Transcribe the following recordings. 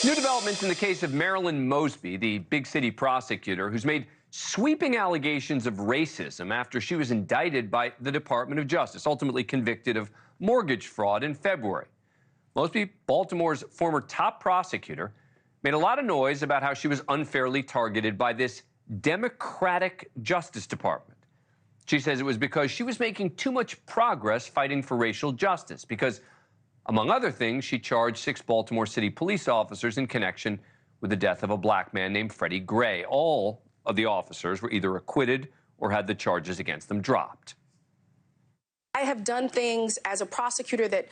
New developments in the case of Marilyn Mosby, the big city prosecutor who's made sweeping allegations of racism after she was indicted by the Department of Justice, ultimately convicted of mortgage fraud in February. Mosby, Baltimore's former top prosecutor, made a lot of noise about how she was unfairly targeted by this Democratic Justice Department. She says it was because she was making too much progress fighting for racial justice, because among other things, she charged 6 Baltimore City police officers in connection with the death of a black man named Freddie Gray. All of the officers were either acquitted or had the charges against them dropped. I have done things as a prosecutor that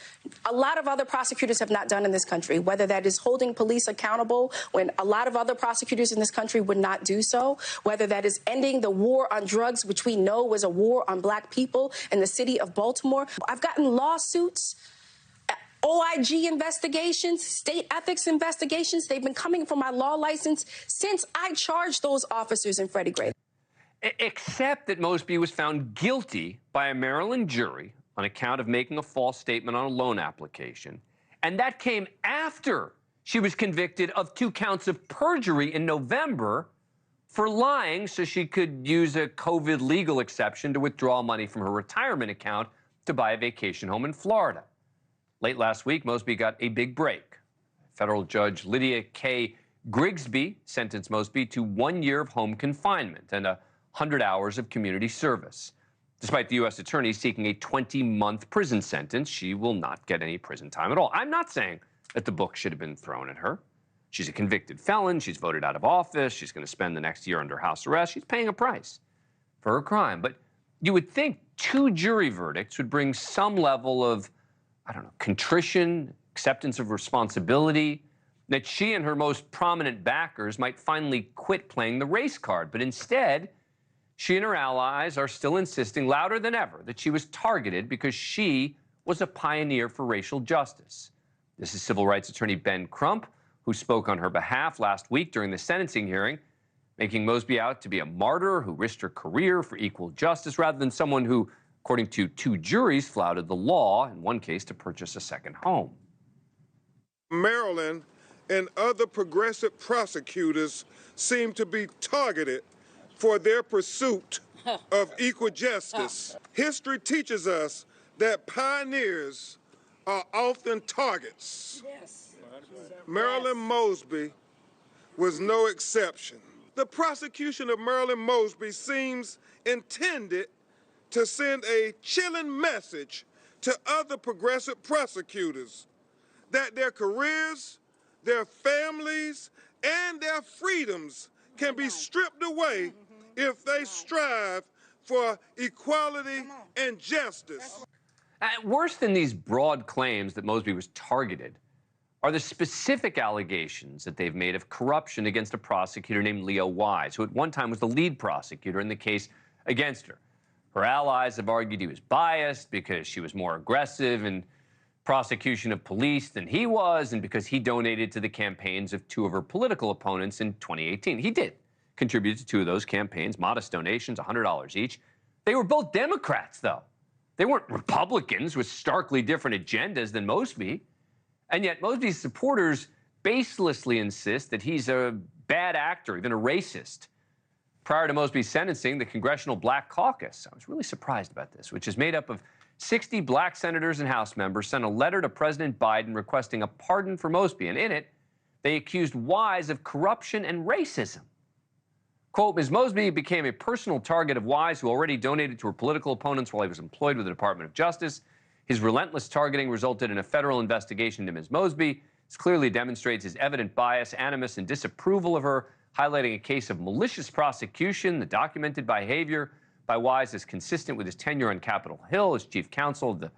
a lot of other prosecutors have not done in this country, whether that is holding police accountable when a lot of other prosecutors in this country would not do so, whether that is ending the war on drugs, which we know was a war on black people in the city of Baltimore. I've gotten lawsuits, OIG investigations, state ethics investigations. They've been coming for my law license since I charged those officers in Freddie Gray. Except that Mosby was found guilty by a Maryland jury on account of making a false statement on a loan application. And that came after she was convicted of 2 counts of perjury in November for lying so she could use a COVID legal exception to withdraw money from her retirement account to buy a vacation home in Florida. Late last week, Mosby got a big break. Federal Judge Lydia K. Grigsby sentenced Mosby to 1 year of home confinement and 100 hours of community service. Despite the U.S. attorney seeking a 20-month prison sentence, she will not get any prison time at all. I'm not saying that the book should have been thrown at her. She's a convicted felon. She's voted out of office. She's going to spend the next year under house arrest. She's paying a price for her crime. But you would think 2 jury verdicts would bring some level of, I don't know, contrition, acceptance of responsibility, that she and her most prominent backers might finally quit playing the race card. But instead, she and her allies are still insisting louder than ever that she was targeted because she was a pioneer for racial justice. This is civil rights attorney Ben Crump, who spoke on her behalf last week during the sentencing hearing, making Mosby out to be a martyr who risked her career for equal justice rather than someone who, according to 2 juries, flouted the law, in one case to purchase a second home. Maryland and other progressive prosecutors seem to be targeted for their pursuit of equal justice. History teaches us that pioneers are often targets. Yes. Marilyn Mosby was no exception. The prosecution of Marilyn Mosby seems intended to send a chilling message to other progressive prosecutors that their careers, their families, and their freedoms can be stripped away if they strive for equality and justice. Worse than these broad claims that Mosby was targeted are the specific allegations that they've made of corruption against a prosecutor named Leo Wise, who at one time was the lead prosecutor in the case against her. Her allies have argued he was biased because she was more aggressive in prosecution of police than he was, and because he donated to the campaigns of 2 of her political opponents in 2018. He did contribute to 2 of those campaigns, modest donations, $100 each. They were both Democrats, though. They weren't Republicans with starkly different agendas than Mosby. And yet Mosby's supporters baselessly insist that he's a bad actor, even a racist. Prior to Mosby's sentencing, the Congressional Black Caucus, I was really surprised about this, which is made up of 60 black senators and House members, sent a letter to President Biden requesting a pardon for Mosby. And in it, they accused Wise of corruption and racism. Quote, Ms. Mosby became a personal target of Wise, who already donated to her political opponents while he was employed with the Department of Justice. His relentless targeting resulted in a federal investigation into Ms. Mosby. This clearly demonstrates his evident bias, animus, and disapproval of her, highlighting a case of malicious prosecution. The documented behavior by Wise is consistent with his tenure on Capitol Hill as chief counsel of the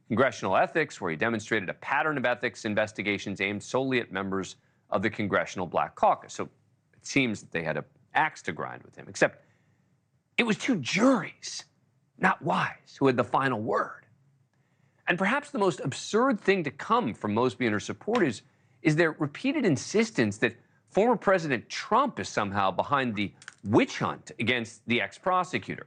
Congressional Ethics, where he demonstrated a pattern of ethics investigations aimed solely at members of the Congressional Black Caucus. So it seems that they had an axe to grind with him, except it was 2 juries, not Wise, who had the final word. And perhaps the most absurd thing to come from Mosby and her supporters is their repeated insistence that former President Trump is somehow behind the witch hunt against the ex-prosecutor.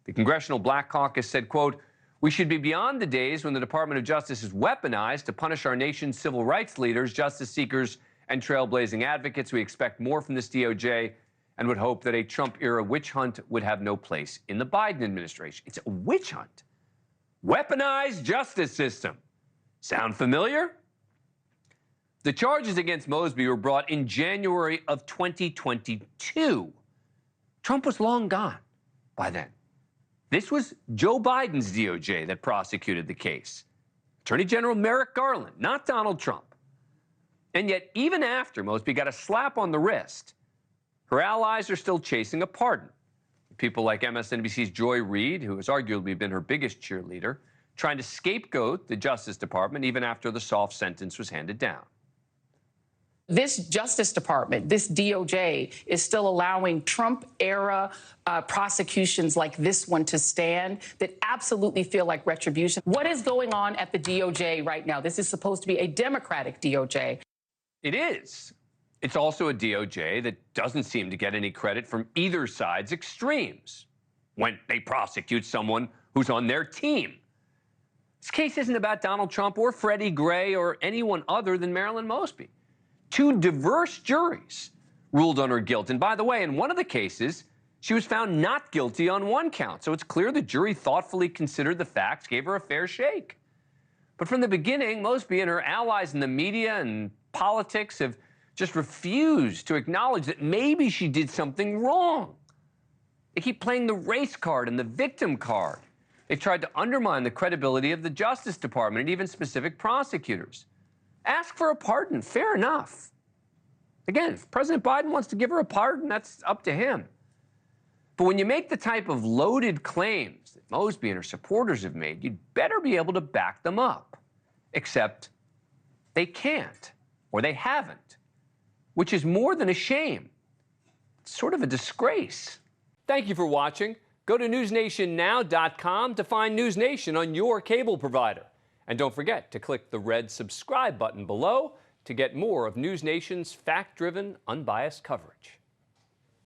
The Congressional Black Caucus said, quote, "We should be beyond the days when the Department of Justice is weaponized to punish our nation's civil rights leaders, justice seekers, and trailblazing advocates. We expect more from this DOJ and would hope that a Trump-era witch hunt would have no place in the Biden administration. It's a witch hunt. Weaponized justice system. Sound familiar? The charges against Mosby were brought in January of 2022. Trump was long gone by then. This was Joe Biden's DOJ that prosecuted the case. Attorney General Merrick Garland, not Donald Trump. And yet, even after Mosby got a slap on the wrist, her allies are still chasing a pardon. People like MSNBC's Joy Reid, who has arguably been her biggest cheerleader, trying to scapegoat the Justice Department even after the soft sentence was handed down. This Justice Department, this DOJ, is still allowing Trump-era prosecutions like this one to stand that absolutely feel like retribution. What is going on at the DOJ right now? This is supposed to be a Democratic DOJ. It is. It's also a DOJ that doesn't seem to get any credit from either side's extremes when they prosecute someone who's on their team. This case isn't about Donald Trump or Freddie Gray or anyone other than Marilyn Mosby. Two diverse juries ruled on her guilt. And by the way, in one of the cases, she was found not guilty on one count. So it's clear the jury thoughtfully considered the facts, gave her a fair shake. But from the beginning, Mosby and her allies in the media and politics have just refused to acknowledge that maybe she did something wrong. They keep playing the race card and the victim card. They've tried to undermine the credibility of the Justice Department and even specific prosecutors. Ask for a pardon, fair enough. Again, if President Biden wants to give her a pardon, that's up to him. But when you make the type of loaded claims that Mosby and her supporters have made, you'd better be able to back them up. Except they can't, or they haven't, which is more than a shame. It's sort of a disgrace. Thank you for watching. Go to newsnationnow.com to find NewsNation on your cable provider. And don't forget to click the red subscribe button below to get more of NewsNation's fact-driven, unbiased coverage.